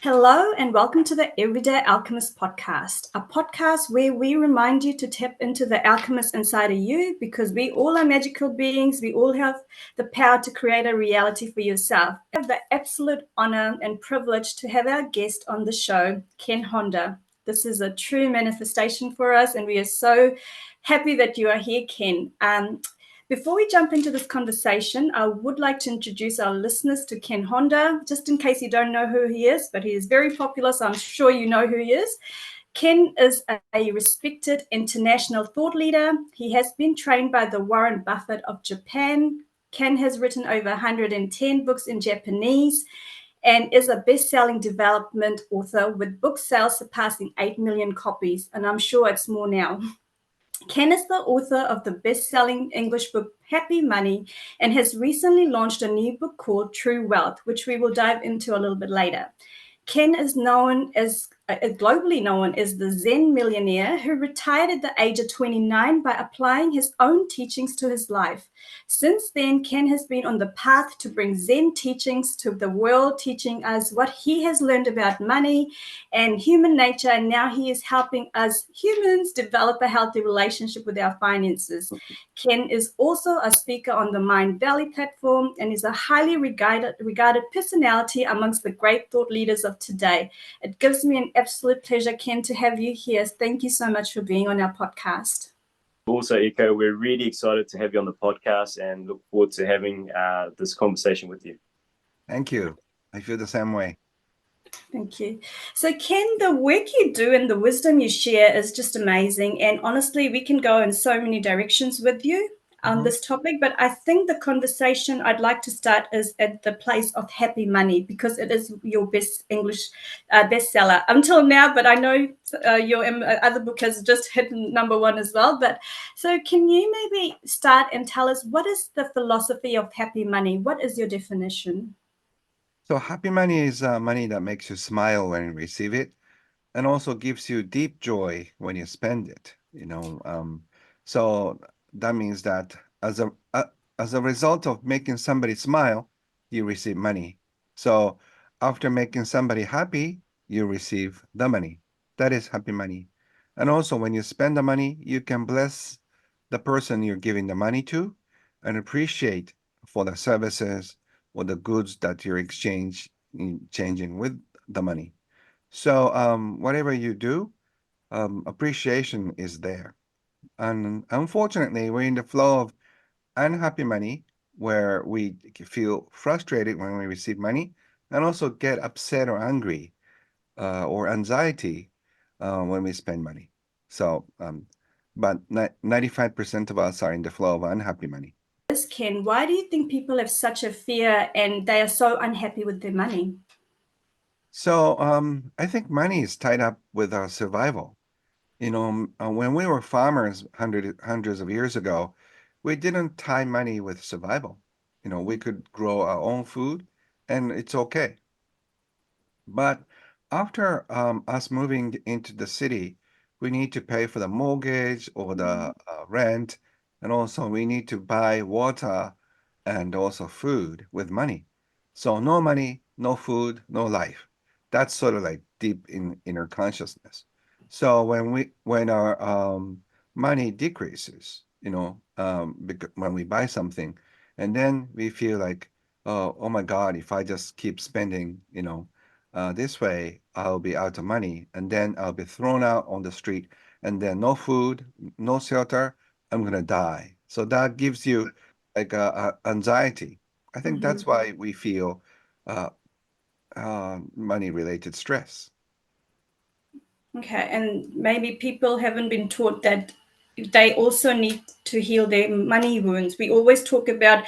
Hello and welcome to the Everyday Alchemist podcast, a podcast where we remind you to tap into the alchemist inside of you, because we all are magical beings. We all have the power to create a reality for yourself. I have the absolute honor and privilege to have our guest on the show, Kenhonda. This is a true manifestation for us, and we are so happy that you are here, Ken. Before we jump into this conversation, I would like to introduce our listeners to Kenhonda, just in case you don't know who he is, but he is very popular, so I'm sure you know who he is. Ken is a respected international thought leader. He has been trained by the Warren Buffett of Japan. Ken has written over 110 books in Japanese and is a best-selling development author with book sales surpassing 8 million copies, and I'm sure it's more now. Ken is the author of the best-selling English book, Happy Money, and has recently launched a new book called True Wealth, which we will dive into a little bit later. Ken is globally known as the Zen Millionaire, who retired at the age of 29 by applying his own teachings to his life. Since then, Ken has been on the path to bring Zen teachings to the world, teaching us what he has learned about money and human nature, and now he is helping us humans develop a healthy relationship with our finances. Ken is also a speaker on the MindValley platform and is a highly regarded personality amongst the great thought leaders of today. It gives me an absolute pleasure, Ken, to have you here. Thank you so much for being on our podcast. Also, Iko, we're really excited to have you on the podcast and look forward to having this conversation with you. Thank you. I feel the same way. Thank you. So, Ken, the work you do and the wisdom you share is just amazing. And honestly, we can go in so many directions with you on this topic. But I think the conversation I'd like to start is at the place of Happy Money, because it is your best English bestseller until now. But I know your other book has just hit #1 as well. But so can you maybe start and tell us, what is the philosophy of happy money? What is your definition? So happy money is money that makes you smile when you receive it, and also gives you deep joy when you spend it. So that means that as a result of making somebody smile, you receive money. So after making somebody happy, you receive the money. That is happy money. And also when you spend the money, you can bless the person you're giving the money to and appreciate for the services or the goods that you're exchanging with the money. So whatever you do, appreciation is there. And unfortunately, we're in the flow of unhappy money, where we feel frustrated when we receive money and also get upset or angry or anxiety when we spend money. So, but 95% of us are in the flow of unhappy money. Ken, why do you think people have such a fear and they are so unhappy with their money? So I think money is tied up with our survival. When we were farmers hundreds of years ago, we didn't tie money with survival. We could grow our own food and it's okay. But after us moving into the city, we need to pay for the mortgage or the rent, and also we need to buy water and also food with money. So no money, no food, no life. That's sort of like deep in inner consciousness. So when our money decreases, when we buy something, and then we feel like, oh my God, if I just keep spending, this way, I'll be out of money, and then I'll be thrown out on the street, and then no food, no shelter. I'm gonna die. So that gives you like a anxiety. I think that's why we feel money-related stress. Okay, and maybe people haven't been taught that they also need to heal their money wounds. We always talk about,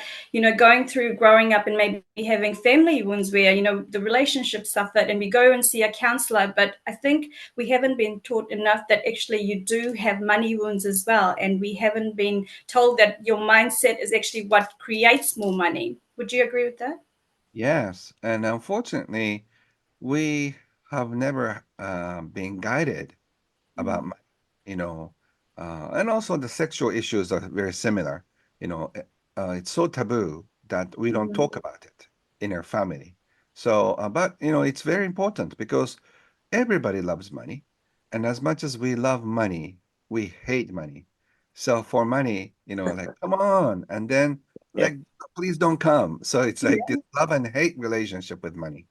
going through growing up and maybe having family wounds where, the relationship suffered, and we go and see a counselor. But I think we haven't been taught enough that actually you do have money wounds as well. And we haven't been told that your mindset is actually what creates more money. Would you agree with that? Yes, and unfortunately, we have never been guided about Mm, money, you know, and also the sexual issues are very similar. You know, it's so taboo that we don't mm, talk about it in our family. So, but it's very important because everybody loves money, and as much as we love money, we hate money. So for money, like come on, and then Yeah. like please don't come. So it's like this yeah, love and hate relationship with money.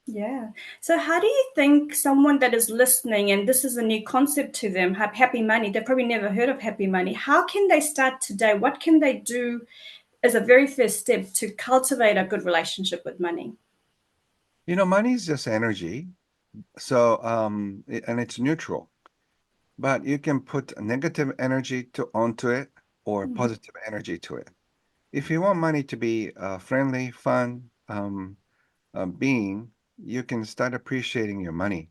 yeah. So, how do you think someone that is listening and this is a new concept to them, happy money, they've probably never heard of happy money. How can they start today? What can they do as a very first step to cultivate a good relationship with money? Money is just energy. So, and it's neutral, but you can put a negative energy onto it or Mm, positive energy to it. If you want money to be friendly, fun, being, you can start appreciating your money.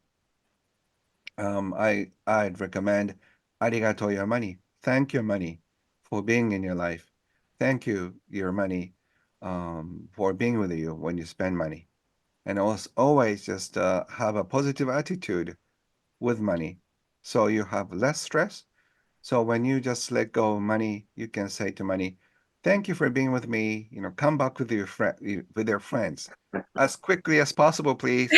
I'd recommend arigato your money. Thank your money for being in your life. Thank you, your money, for being with you when you spend money. And also always just have a positive attitude with money. So you have less stress. So when you just let go of money, you can say to money, thank you for being with me. Come back with your friends as quickly as possible, please.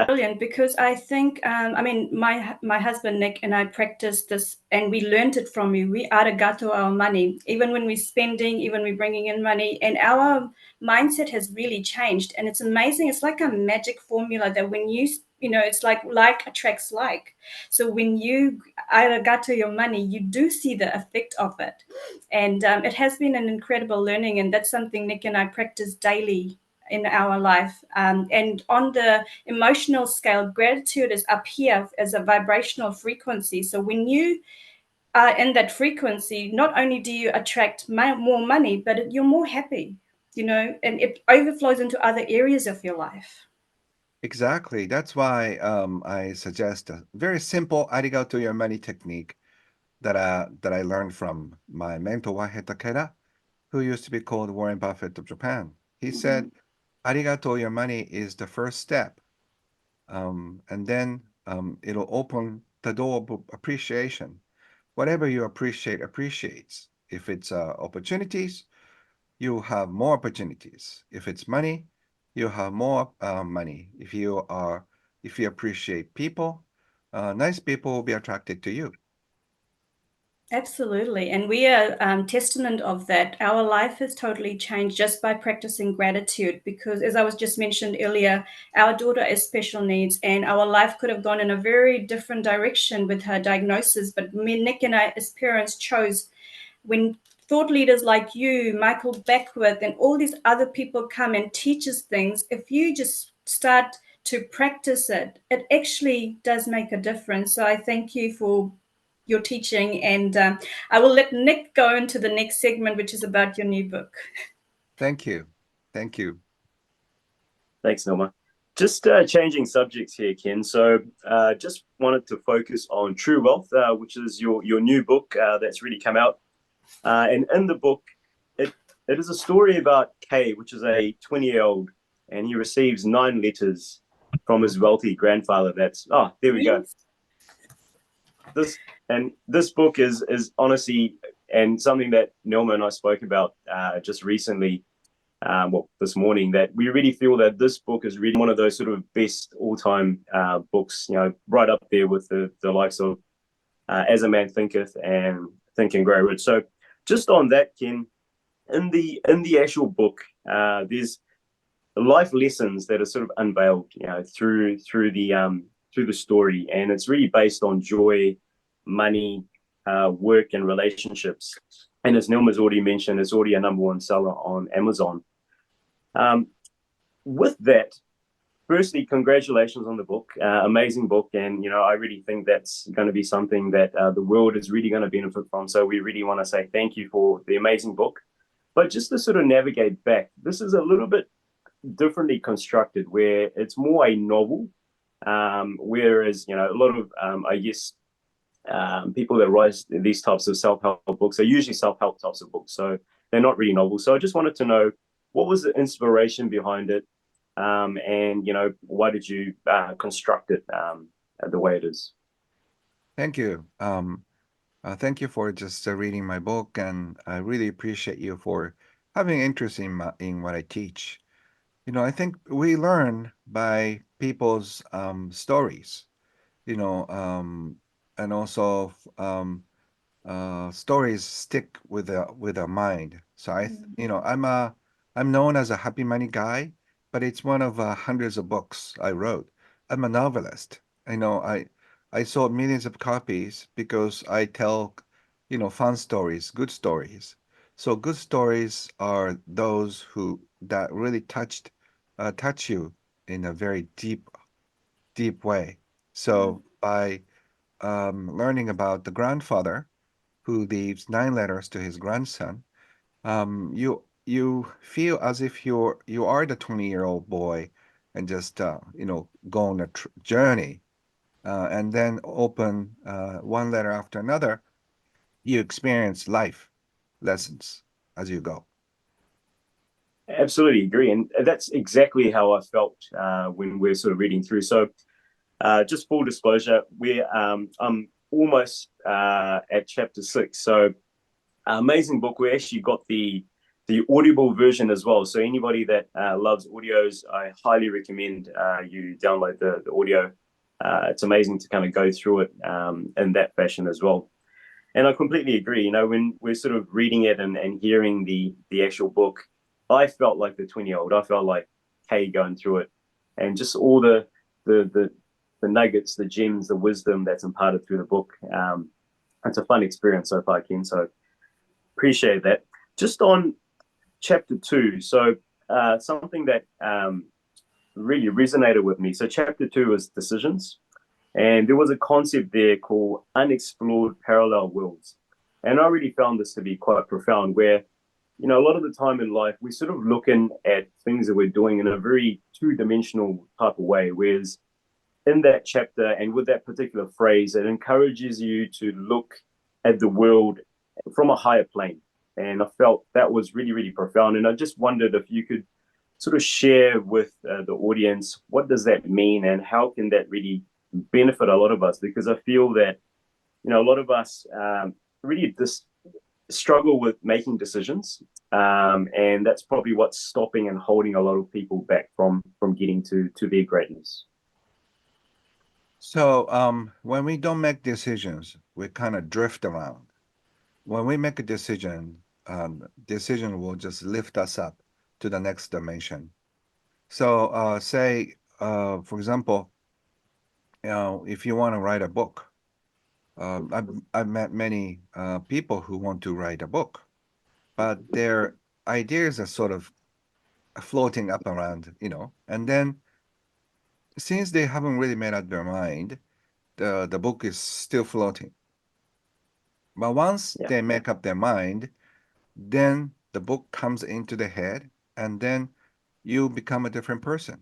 brilliant, because I think I mean my husband Nick and I practiced this and we learned it from you. We arigato our money, even when we're spending, even when we're bringing in money, and our mindset has really changed. And it's amazing. It's like a magic formula that when it's like attracts like. So when you arigato your money, you do see the effect of it, and it has been an incredible learning, and that's something Nick and I practice daily in our life. And on the emotional scale, gratitude is up here as a vibrational frequency. So when you are in that frequency, not only do you attract more money, but you're more happy, and it overflows into other areas of your life. Exactly. That's why I suggest a very simple arigato your money technique that I learned from my mentor Wahe Takeda, who used to be called Warren Buffett of Japan. He Mm-hmm. said, arigato your money is the first step. And then it'll open the door of appreciation. Whatever you appreciate appreciates. If it's opportunities, you have more opportunities. If it's money, you have more money. If you appreciate people, nice people will be attracted to you. Absolutely. And we are testament of that. Our life has totally changed just by practicing gratitude because, as I was just mentioned earlier, our daughter has special needs and our life could have gone in a very different direction with her diagnosis. But me, Nick, and I, as parents, chose when thought leaders like you, Michael Beckwith, and all these other people come and teach us things. If you just start to practice it, it actually does make a difference. So I thank you for your teaching, and I will let Nick go into the next segment, which is about your new book. Thank you. Thank you. Thanks, Norma. Just changing subjects here, Ken. So just wanted to focus on True Wealth, which is your new book that's really come out. And in the book, it is a story about Kay, which is a 20-year-old, and he receives 9 letters from his wealthy grandfather. There we go. Yes. This book is honestly, and something that Nelma and I spoke about just recently, this morning, that we really feel that this book is really one of those sort of best all-time books, right up there with the likes of As a Man Thinketh and Think and Grow Rich. So just on that, Ken, in the actual book, there's life lessons that are sort of unveiled, through the story, and it's really based on joy, money, work, and relationships. And as Nilma's already mentioned, it's already a #1 seller on Amazon. Um, with that, firstly, congratulations on the book. Amazing book. And, I really think that's going to be something that the world is really going to benefit from. So we really want to say thank you for the amazing book. But just to sort of navigate back, this is a little bit differently constructed where it's more a novel. Whereas, a lot of, I guess, people that write these types of self-help books are usually self-help types of books. So they're not really novels. So I just wanted to know, what was the inspiration behind it, and why did you construct it the way it is? Thank you. Thank you for just reading my book, and I really appreciate you for having interest in what I teach. I think we learn by people's stories, you know, um, and also stories stick with a mind. So I'm known as a happy money guy, but it's one of hundreds of books I wrote. I'm a novelist. I sold millions of copies because I tell, fun stories, good stories. So good stories are those who that really touch you in a very deep way. So by learning about the grandfather who leaves 9 letters to his grandson, you feel as if you are the 20-year-old boy and just go on a journey, and then open one letter after another. You experience life lessons as you go. Absolutely agree, and that's exactly how I felt when we're sort of reading through. So, just full disclosure, I'm almost at chapter 6. So, amazing book. We actually got the audible version as well. So anybody that loves audios, I highly recommend you download the audio. It's amazing to kind of go through it in that fashion as well. And I completely agree. When we're sort of reading it and hearing the actual book, I felt like the 20-year-old. I felt like Kay going through it, and just all the the nuggets, the gems, the wisdom that's imparted through the book. It's a fun experience so far, Ken. So appreciate that. Just on chapter 2, so something that really resonated with me. So chapter 2 is decisions. And there was a concept there called unexplored parallel worlds. And I really found this to be quite profound, where, a lot of the time in life, we're sort of looking at things that we're doing in a very two-dimensional type of way. Whereas in that chapter and with that particular phrase, it encourages you to look at the world from a higher plane. And I felt that was really, really profound. And I just wondered if you could sort of share with the audience, what does that mean and how can that really benefit a lot of us? Because I feel that, a lot of us really just struggle with making decisions. And that's probably what's stopping and holding a lot of people back from getting to their greatness. So when we don't make decisions, we kind of drift around. When we make a decision will just lift us up to the next dimension. So say, for example, if you want to write a book, I've met many people who want to write a book, but their ideas are sort of floating up around, and then since they haven't really made up their mind, the book is still floating. But once Yeah. they make up their mind, then the book comes into the head, and then you become a different person.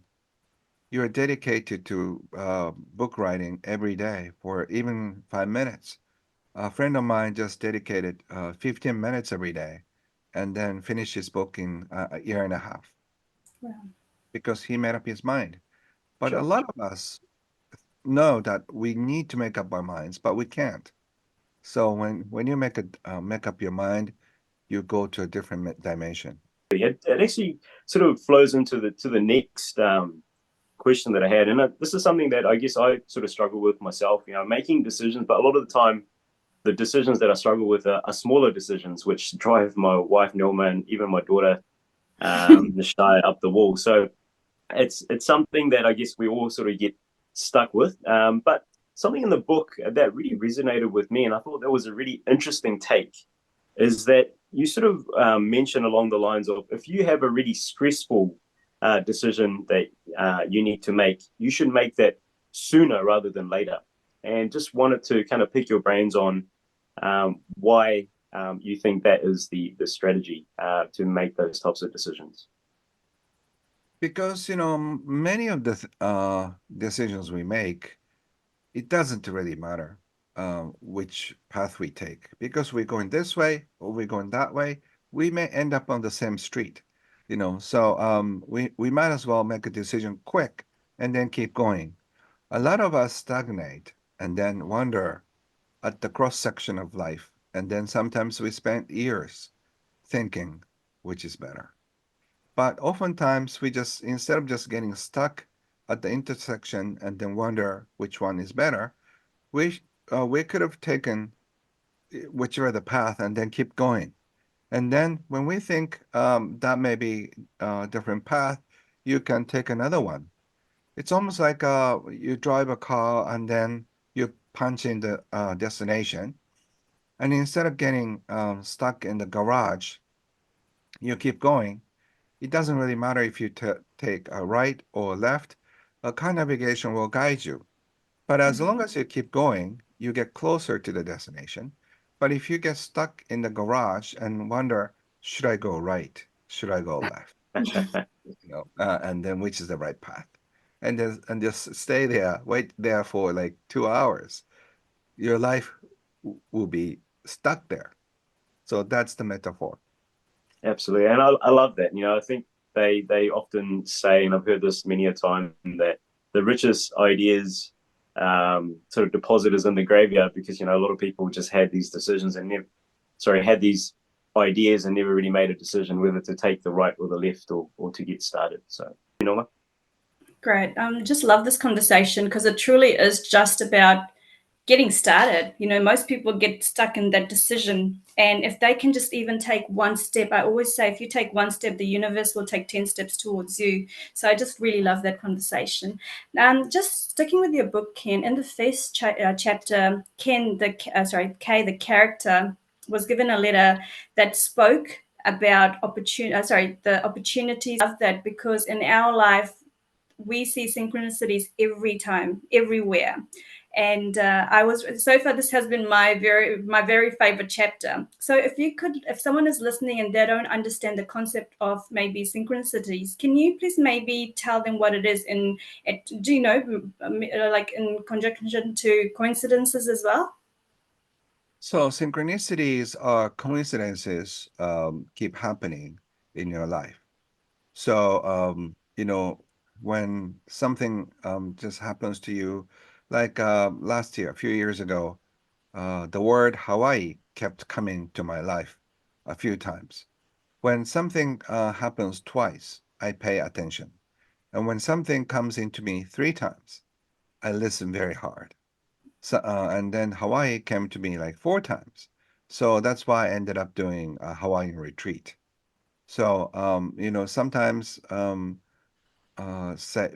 You are dedicated to book writing every day for even 5 minutes. A friend of mine just dedicated 15 minutes every day and then finished his book in a year and a half Wow. because he made up his mind. But a Sure. lot of us know that we need to make up our minds, but we can't. So when you make up your mind, you go to a different dimension. It actually sort of flows into the next question that I had, and this is something that I guess I sort of struggle with myself. Making decisions, but a lot of the time, the decisions that I struggle with are smaller decisions, which drive my wife Nelma and even my daughter Nishai up the wall. So it's something that I guess we all sort of get stuck with. But something in the book that really resonated with me, and I thought that was a really interesting take, is that you sort of mention along the lines of, if you have a really stressful decision that you need to make, you should make that sooner rather than later. And just wanted to kind of pick your brains on why you think that is the strategy to make those types of decisions. Because, many of the decisions we make, it doesn't really matter which path we take. Because we're going this way or we're going that way, we may end up on the same street. So we might as well make a decision quick and then keep going. A lot of us stagnate and then wonder at the cross section of life, and then sometimes we spend years thinking which is better. But oftentimes we just, instead of just getting stuck at the intersection and then wonder which one is better, we could have taken whichever the path and then keep going. And then when we think that may be a different path, you can take another one. It's almost like you drive a car and then you punch in the destination. And instead of getting stuck in the garage, you keep going. It doesn't really matter if you take a right or left, a car navigation will guide you. But as long as you keep going, you get closer to the destination. But if you get stuck in the garage and wonder, should I go right? Should I go left? And then which is the right path? And just stay there, wait there for like 2 hours. Your life will be stuck there. So that's the metaphor. Absolutely, and I love that. I think they often say, and I've heard this many a time, that the richest ideas sort of deposit is in the graveyard, because a lot of people just had these decisions and had these ideas and never really made a decision whether to take the right or the left, or to get started. So, Great. Just love this conversation because it truly is just about getting started. Most people get stuck in that decision. And if they can just even take one step, I always say, if you take one step, the universe will take 10 steps towards you. So I just really love that conversation. Just sticking with your book, Ken, in the first chapter, Kay, the character, was given a letter that spoke about the opportunities of that, because in our life, we see synchronicities every time, everywhere. And I was so far. This has been my very favorite chapter. So if someone is listening and they don't understand the concept of maybe synchronicities, can you please maybe tell them what it is? Do you know, like in conjunction to coincidences as well? So synchronicities are coincidences keep happening in your life. So, when something just happens to you, like last year, a few years ago, the word Hawaii kept coming to my life a few times. When something happens twice, I pay attention. And when something comes into me 3 times, I listen very hard. And then Hawaii came to me like 4 times. So that's why I ended up doing a Hawaiian retreat. So, sometimes say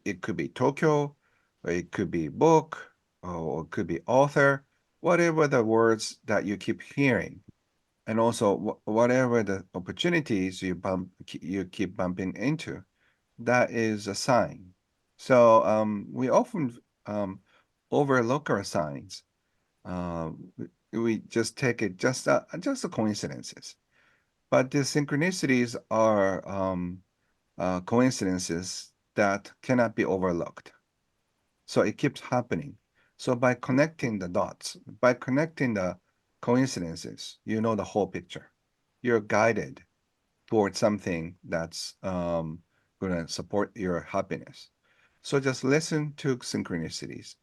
it could be Tokyo, or it could be book, or it could be author, whatever the words that you keep hearing, and also whatever the opportunities you keep bumping into, that is a sign. So we often overlook our signs. We just take it just a coincidences. But the synchronicities are coincidences that cannot be overlooked. So it keeps happening. So by connecting the dots, by connecting the coincidences, you know the whole picture. You're guided towards something that's going to support your happiness. So just listen to synchronicities.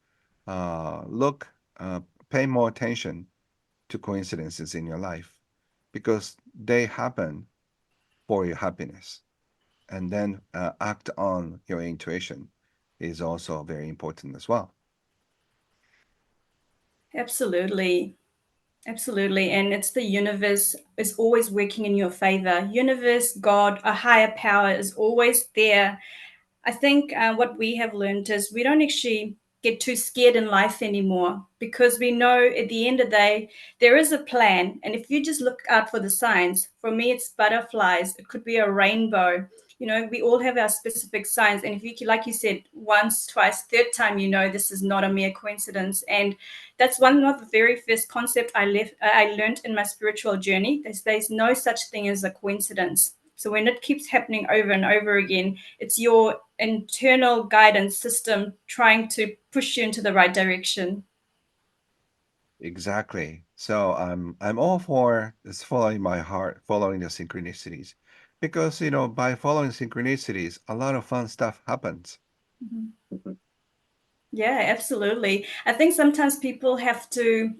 Look, pay more attention to coincidences in your life, because they happen for your happiness. And then act on your intuition is also very important as well. Absolutely. Absolutely. And it's the universe is always working in your favor. Universe, God, a higher power is always there. I think what we have learned is we don't actually get too scared in life anymore, because we know at the end of the day, there is a plan. And if you just look out for the signs, for me, it's butterflies, it could be a rainbow. We all have our specific signs. And if you, like you said, once, twice, third time, this is not a mere coincidence. And that's one of the very first concept I learned in my spiritual journey. There's no such thing as a coincidence. So when it keeps happening over and over again, it's your internal guidance system trying to push you into the right direction. Exactly. So I'm all for this following my heart, following the synchronicities. because, by following synchronicities, a lot of fun stuff happens. Mm-hmm. Yeah, absolutely. I think sometimes people have to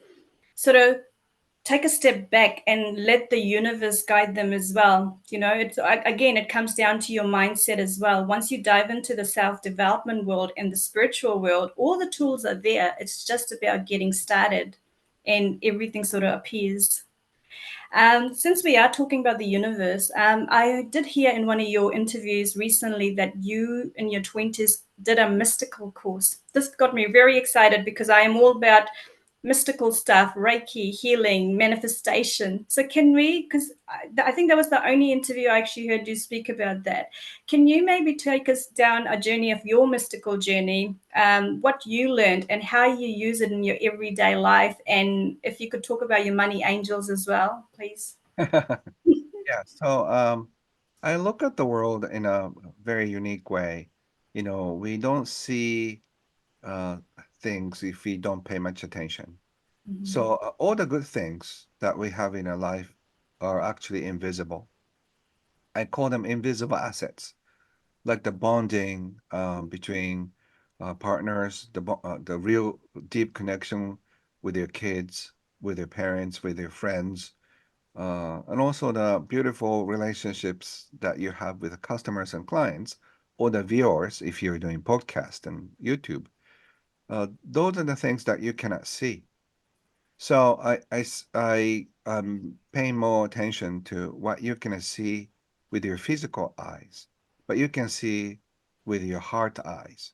sort of take a step back and let the universe guide them as well. It's again, it comes down to your mindset as well. Once you dive into the self-development world and the spiritual world, all the tools are there. It's just about getting started and everything sort of appears. Since we are talking about the universe, I did hear in one of your interviews recently that you in your 20s did a mystical course. This got me very excited because I am all about mystical stuff, Reiki, healing, manifestation. So can we, because I think that was the only interview I actually heard you speak about that. Can you maybe take us down a journey of your mystical journey, what you learned and how you use it in your everyday life? And if you could talk about your money angels as well, please. Yeah, so I look at the world in a very unique way. We don't see uh, things if we don't pay much attention. Mhm. So all the good things that we have in our life are actually invisible. I call them invisible assets, like the bonding between partners, the real deep connection with your kids, with your parents, with your friends, and also the beautiful relationships that you have with the customers and clients, or the viewers if you're doing podcast and YouTube. Those are the things that you cannot see. So I pay more attention to what you can see with your physical eyes, but you can see with your heart eyes.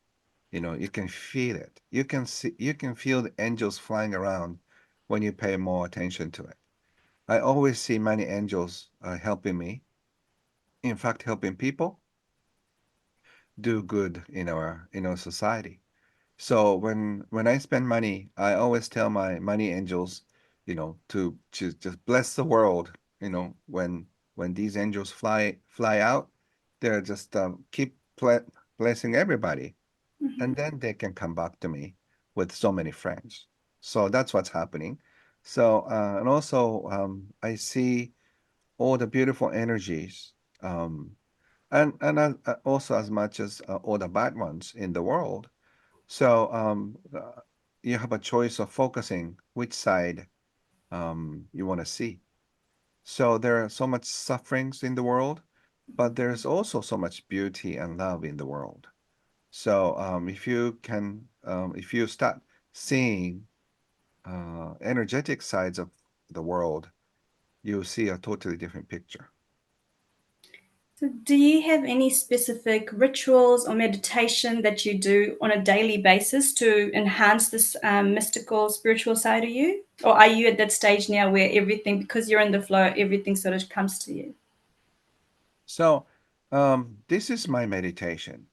You can feel it. You can feel the angels flying around when you pay more attention to it. I always see many angels helping me. In fact, helping people do good in our society. So when I spend money, I always tell my money angels, to just bless the world. When these angels fly out, they're just keep blessing everybody, and Mhm. then they can come back to me with so many friends. So that's what's happening. So and also I see all the beautiful energies, um, and also as much as all the bad ones in the world. So you have a choice of focusing which side you want to see. So there are so much sufferings in the world, but there's also so much beauty and love in the world. So if you start seeing energetic sides of the world, you'll see a totally different picture. So do you have any specific rituals or meditation that you do on a daily basis to enhance this mystical, spiritual side of you? Or are you at that stage now where everything, because you're in the flow, everything sort of comes to you? So this is my meditation,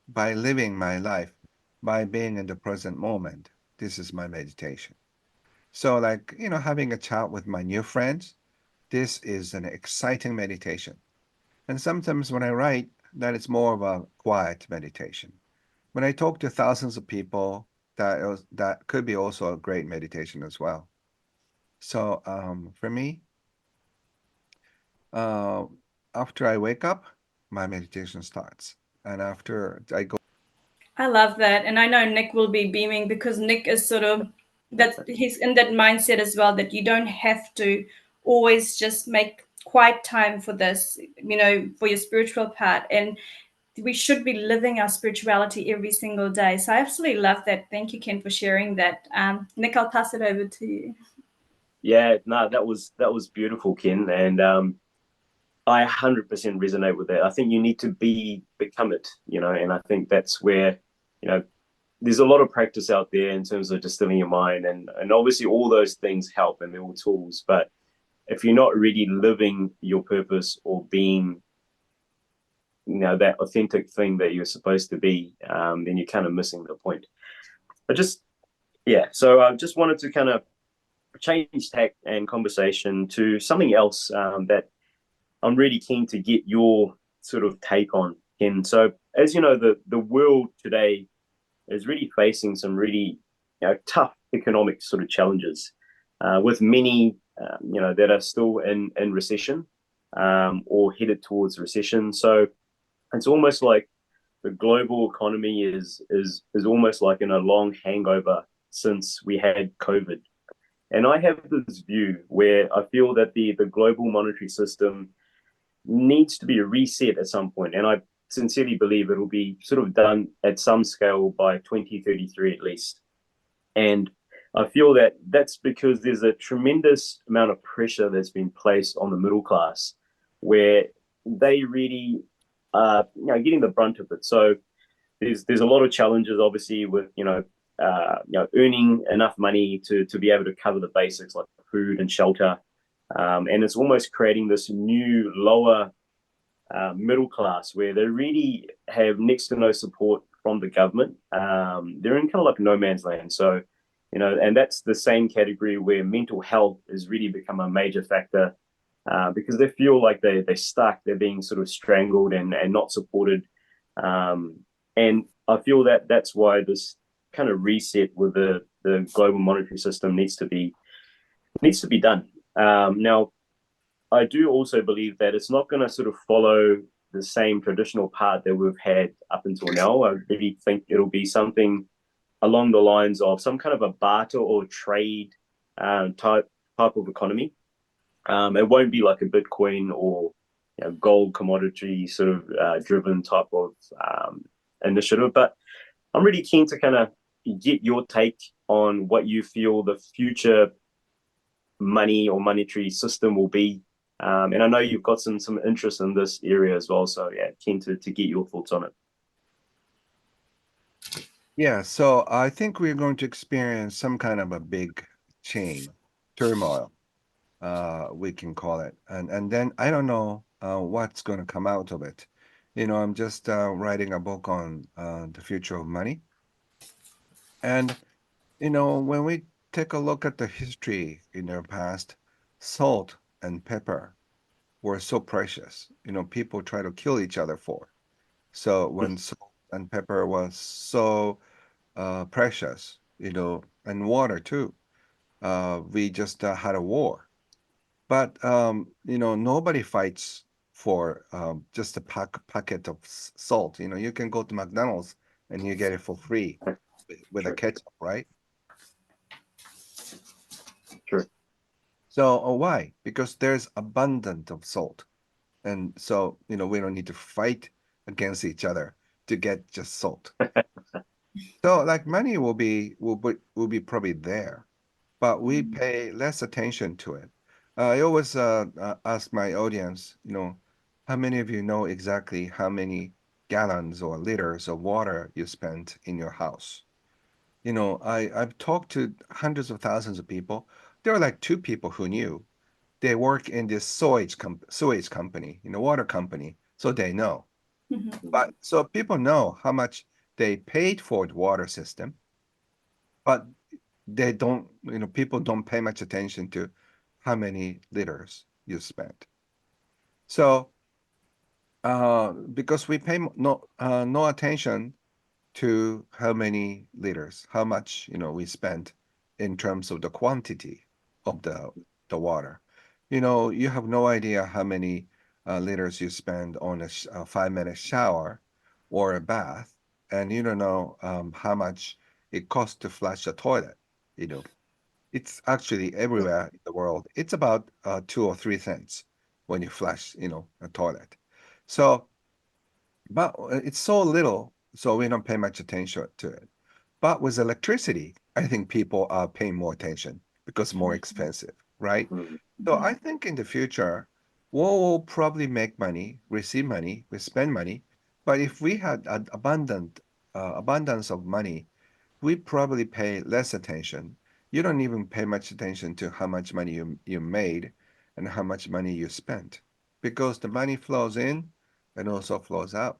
by living my life, by being in the present moment. This is my meditation. So, like, having a chat with my new friends, this is an exciting meditation. And sometimes when I write, that is more of a quiet meditation. When I talk to thousands of people, that could be also a great meditation as well. So, for me, uh, after I wake up, my meditation starts. And after I go, I love that. And I know Nick will be beaming because Nick is sort of that he's in that mindset as well that you don't have to always just make quiet time for this, for your spiritual part. And we should be living our spirituality every single day. So I absolutely love that. Thank you, Ken, for sharing that. Nick, I'll pass it over to you. Yeah, no, that was beautiful, Ken, and I 100% resonate with that. I think you need to become it, and I think that's where, you know, there's a lot of practice out there in terms of distilling your mind, and obviously all those things help and they're all tools. But if you're not really living your purpose or being, that authentic thing that you're supposed to be, then you're kind of missing the point. But just yeah, so I just wanted to kind of change tack and conversation to something else that I'm really keen to get your sort of take on. And so, as you know, the world today is really facing some really tough economic sort of challenges, with many that are still in recession. or headed towards recession. So it's almost like the global economy is almost like in a long hangover since we had COVID. And I have this view where I feel that the global monetary system needs to be reset at some point. And I sincerely believe it'll be sort of done at some scale by 2033 at least. And I feel that that's because there's a tremendous amount of pressure that's been placed on the middle class where they really are getting the brunt of it. So there's a lot of challenges, obviously, with earning enough money to be able to cover the basics like food and shelter, and it's almost creating this new lower middle class where they really have next to no support from the government. They're in kind of like no man's land. So, and that's the same category where mental health has really become a major factor because they feel like they're stuck, they're being sort of strangled and not supported. And I feel that that's why this kind of reset with the global monetary system needs to be done. Now, I do also believe that it's not going to sort of follow the same traditional path that we've had up until now. I really think it'll be something along the lines of some kind of a barter or trade type of economy. It won't be like a Bitcoin or gold commodity sort of driven type of initiative. But I'm really keen to kind of get your take on what you feel the future money or monetary system will be. And I know you've got some interest in this area as well. So yeah, keen to get your thoughts on it. Yeah, so I think we're going to experience some kind of a big change, turmoil, we can call it. And then I don't know what's going to come out of it. I'm just writing a book on the future of money. And, when we take a look at the history in the past, salt and pepper were so precious. People try to kill each other for. So when salt and pepper was so precious, and water too, we just had a war. But nobody fights for just a packet of salt. You can go to McDonald's and you get it for free with a ketchup, right? Sure. So why? Because there's abundant of salt. And so, we don't need to fight against each other to get just salt. So like money will be probably there, but we pay less attention to it. I always ask my audience, how many of you know exactly how many gallons or liters of water you spent in your house? I've talked to hundreds of thousands of people. There are like two people who knew. They work in this sewage company, water company, so they know. But so people know how much they paid for the water system, but they don't, people don't pay much attention to how many liters you spent. So, because we pay no attention to how many liters, how much, we spent in terms of the quantity of the water. You have no idea how many liters you spend on a 5-minute shower or a bath, and you don't know how much it costs to flush a toilet. It's actually everywhere in the world. It's about 2 or 3 cents when you flush, a toilet. So, but it's so little, so we don't pay much attention to it. But with electricity, I think people are paying more attention because it's more expensive, right? So I think in the future, we'll probably make money, receive money, we spend money. But if we had an abundance of money, we probably pay less attention. You don't even pay much attention to how much money you made and how much money you spent because the money flows in and also flows out.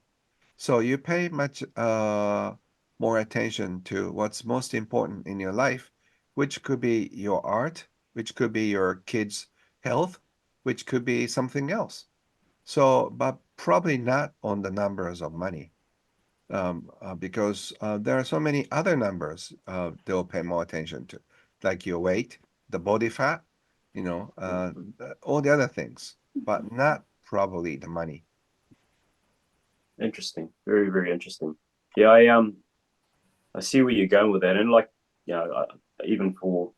So you pay much more attention to what's most important in your life, which could be your art, which could be your kids' health, which could be something else. So, but probably not on the numbers of money because there are so many other numbers they'll pay more attention to, like your weight, the body fat, all the other things. but not probably the money. Interesting. Very, very interesting. Yeah, I see where you're going with that, and like, you know, even for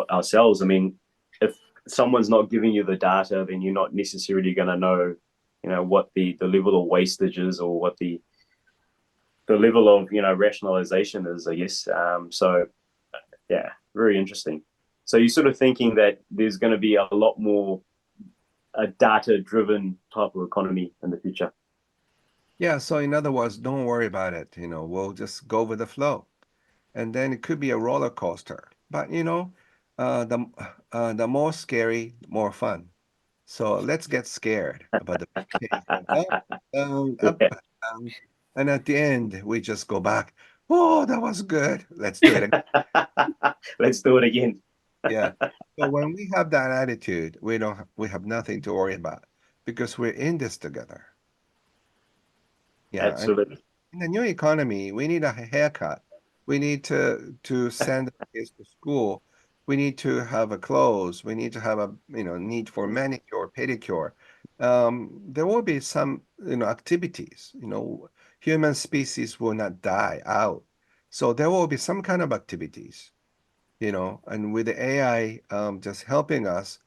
ourselves, I mean, if someone's not giving you the data, then you're not necessarily going to know, you know, what the level of wastage is, or what the level of, you know, rationalization is, I guess. So yeah, very interesting. So you're sort of thinking that there's going to be a lot more a data driven type of economy in the future. Yeah, so in other words, don't worry about it. We'll just go with the flow. And then it could be a roller coaster. But uh, the the more scary, the more fun. So let's get scared about the pace going up, Yeah. down. And at the end, we just go back. Oh, that was good. Let's do it again. Let's do it again. Yeah. So when we have that attitude, we have nothing to worry about because we're in this together. Yeah. And Absolutely. in the new economy, we need a haircut. We need to send our kids to school. We need to have a clothes. We need to have a need for manicure, pedicure. There will be some activities. Human species will not die out, so there will be some kind of activities. And with the AI just helping us,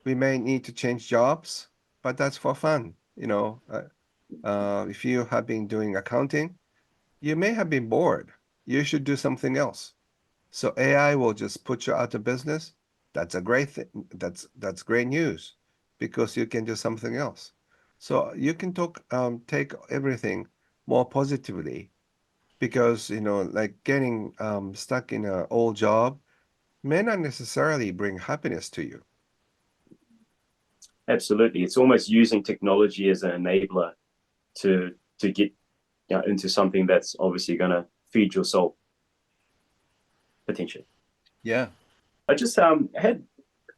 we may need to change jobs, but that's for fun. If you have been doing accounting, you may have been bored. You should do something else. So AI will just put you out of business. That's a great thing. That's great news because you can do something else. So you can take everything more positively because like getting stuck in an old job may not necessarily bring happiness to you. Absolutely. It's almost using technology as an enabler to get, you know, into something that's obviously going to feed your soul potentially. Yeah. I just had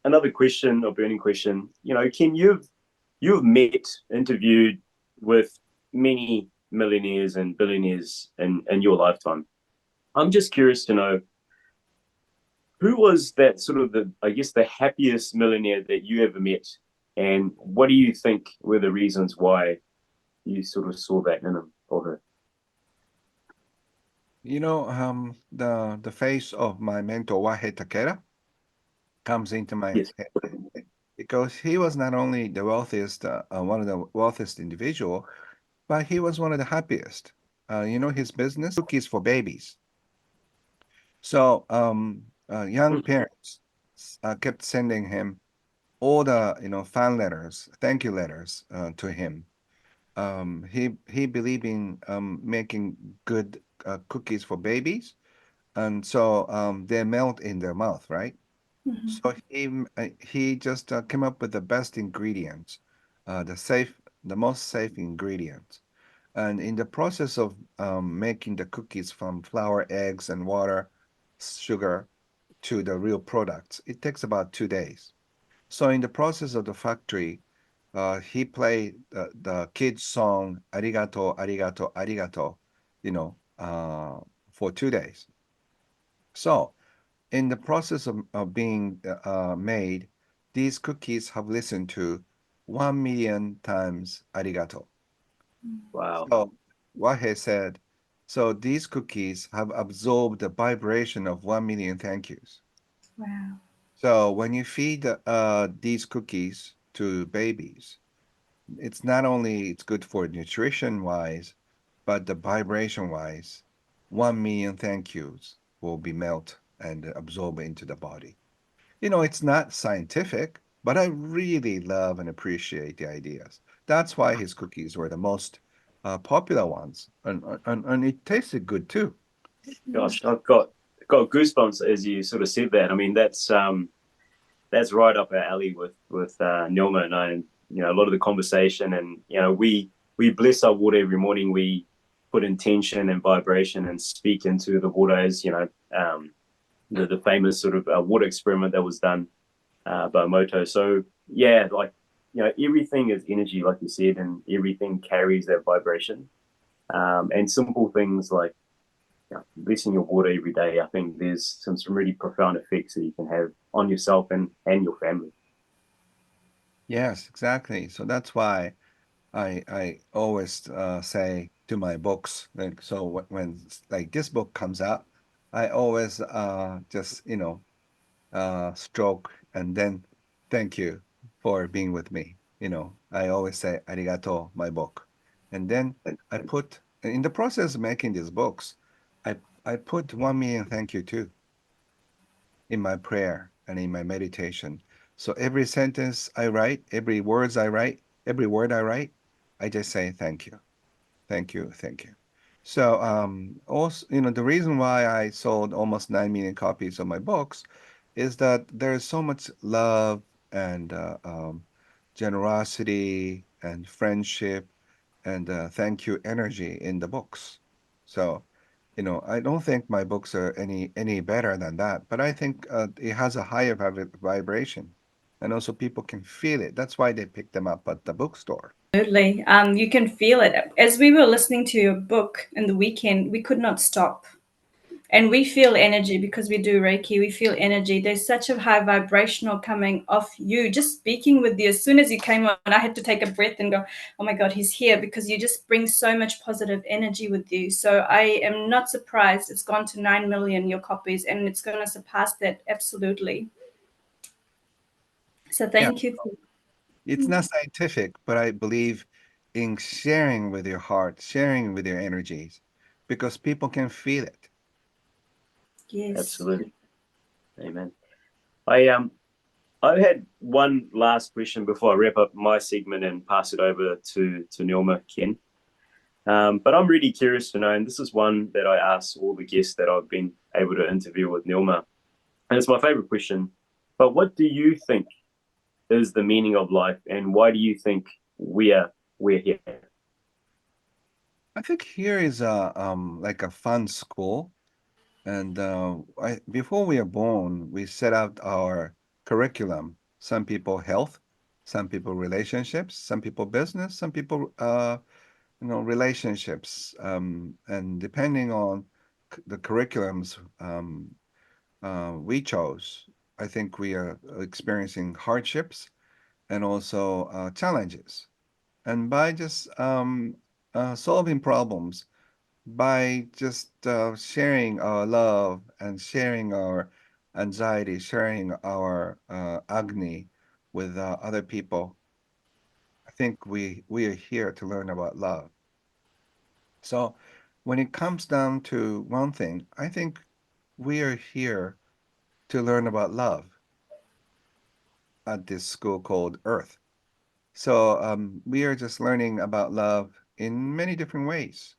another question or burning question. You know, Ken, you've met, interviewed with many millionaires and billionaires in your lifetime. I'm just curious to know, who was that sort of I guess, the happiest millionaire that you ever met, and what do you think were the reasons why you sort of saw that in him or her? The face of my mentor Wahe Takeda comes into my Yes. head because he was not only the wealthiest, one of the wealthiest individual, but he was one of the happiest. His business, cookies for babies. So, young parents kept sending him all the, fan letters, thank you letters, to him. He believed in making good cookies for babies, and so they melt in their mouth, right? Mhm. So he just came up with the best ingredients, the most safe ingredients. And in the process of making the cookies from flour, eggs, and water, sugar to the real products, it takes about 2 days. So in the process of the factory, he played the kids' song "Arigato, Arigato, Arigato," for 2 days. So in the process of being made, these cookies have listened to 1 million times "Arigato." Wow. So Wahe said, so these cookies have absorbed the vibration of 1 million thank yous. Wow. So when you feed these cookies to babies, it's good for nutrition wise, but the vibration wise, 1 million thank yous will be melt and absorb into the body. It's not scientific, but I really love and appreciate the ideas. That's why his cookies were the most popular ones, and it tasted good too. Gosh, I've got goosebumps as you sort of said that. I mean, that's right up our alley with Nilma and I, and you know, a lot of the conversation, and you know, we bless our water every morning. We put intention and vibration and speak into the water, as you know, the famous sort of water experiment that was done by Moto. So yeah, like, you know, everything is energy, like you said, and everything carries that vibration. And simple things like, you know, blessing your water every day. I think there's some really profound effects that you can have on yourself and your family. Yes, exactly. So that's why I always say to my books, like, so when like this book comes out, I always just stroke and then thank you for being with me. I always say arigato, my book, and then I put in the process of making these books, I I put 1 million thank you too in my prayer and in my meditation. So every sentence I write, every word I write, I just say thank you, thank you, thank you. So also, the reason why I sold almost 9 million copies of my books is that there's so much love and generosity and friendship and thank you energy in the books. So I don't think my books are any better than that, but I think it has a higher vibration, and also people can feel it. That's why they pick them up at the bookstore. Absolutely. You can feel it. As we were listening to your book in the weekend, we could not stop. And we feel energy because we do Reiki. We feel energy. There's such a high vibrational coming off you. Just speaking with you, as soon as you came on, I had to take a breath and go, oh my God, he's here, because you just bring so much positive energy with you. So I am not surprised it's gone to 9 million, your copies, and it's going to surpass that. Absolutely. So Yeah, thank you. it's not scientific, but I believe in sharing with your heart, sharing with your energies, because people can feel it. Yes. Absolutely. Amen. I had one last question before I wrap up my segment and pass it over to Nilma, Ken. But I'm really curious to know, and this is one that I ask all the guests that I've been able to interview with Nilma, and it's my favorite question. But what do you think is the meaning of life, and why do you think we're here? I think here is a like a fun school. And before we are born, we set out our curriculum. Some people health, some people relationships, some people business, some people relationships. And depending on the curriculums we chose, I think we are experiencing hardships and also challenges. And by just solving problems, by just sharing our love and sharing our anxiety, sharing our agony with other people, I think we are here to learn about love. So when it comes down to one thing, I think we are here to learn about love at this school called Earth. So we are just learning about love in many different ways.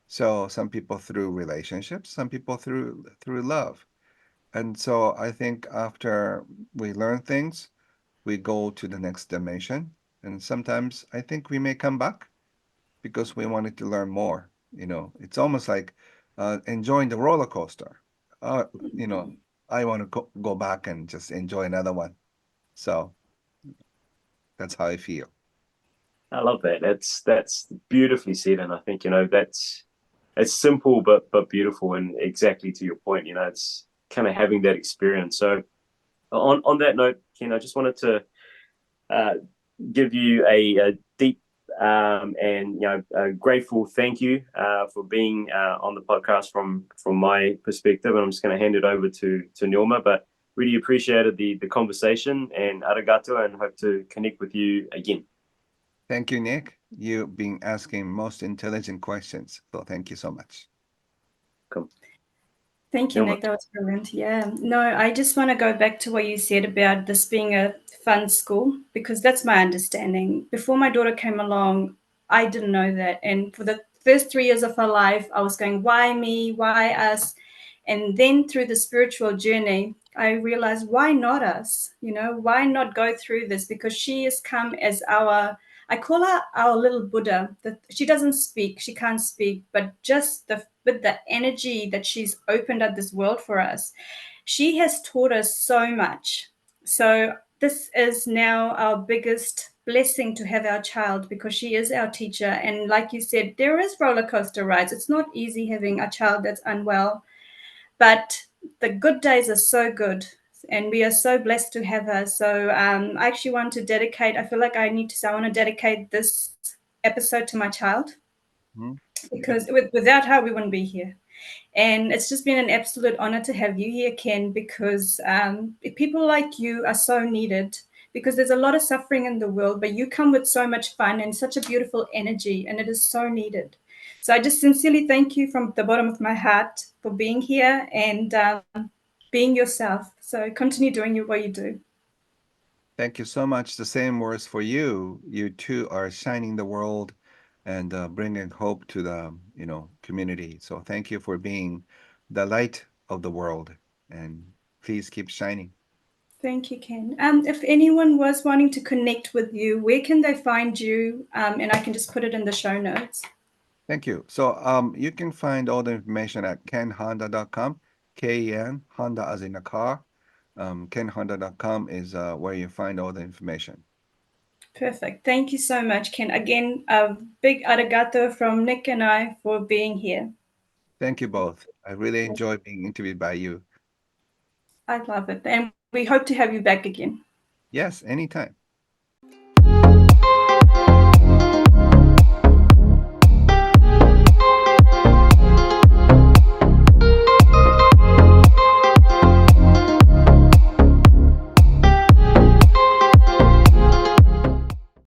So some people through relationships, some people through love. And so I think after we learn things, we go to the next dimension. And sometimes I think we may come back because we wanted to learn more. It's almost like enjoying the roller coaster. Uh, you know, I want to go back and just enjoy another one. So that's how I feel. I love that. That's beautifully said, and I think that's it's simple but beautiful, and exactly to your point. It's kind of having that experience. So on that note, Ken, I just wanted to uh, give you a deep and a grateful thank you for being on the podcast from my perspective, and I'm just going to hand it over to Nilma. But really appreciated the conversation, and arigato, and hope to connect with you again. Thank you, Nick. You've been asking most intelligent questions. So thank you so much. Cool. Thank you, Nilma. Nick. That was brilliant. Yeah. No, I just want to go back to what you said about this being a fun school, because that's my understanding. Before my daughter came along, I didn't know that. And for the first 3 years of her life, I was going, why me? Why us? And then through the spiritual journey, I realized, why not us? Why not go through this? Because she has come as I call her our little Buddha. That she doesn't speak, she can't speak, but just with the energy that she's opened up this world for us, she has taught us so much. So this is now our biggest blessing, to have our child, because she is our teacher. And like you said, there is roller coaster rides. It's not easy having a child that's unwell, but the good days are so good. and we are so blessed to have her. So I actually want to dedicate, I feel like I want to dedicate this episode to my child, because without her, we wouldn't be here. And it's just been an absolute honor to have you here, Ken, because people like you are so needed, because there's a lot of suffering in the world, but you come with so much fun and such a beautiful energy, and it is so needed. So I just sincerely thank you from the bottom of my heart for being here and being yourself. So continue doing what you do. Thank you so much. The same words for you. You too are shining the world and bringing hope to the community. So thank you for being the light of the world, and please keep shining. Thank you, Ken. If anyone was wanting to connect with you, where can they find you? And I can just put it in the show notes. Thank you. So you can find all the information at kenhonda.com. Ken, Honda as in a car. Kenhonda.com is where you find all the information. Perfect. Thank you so much, Ken. Again, a big arigato from Nick and I for being here. Thank you both. I really enjoy being interviewed by you. I love it. And we hope to have you back again. Yes, anytime.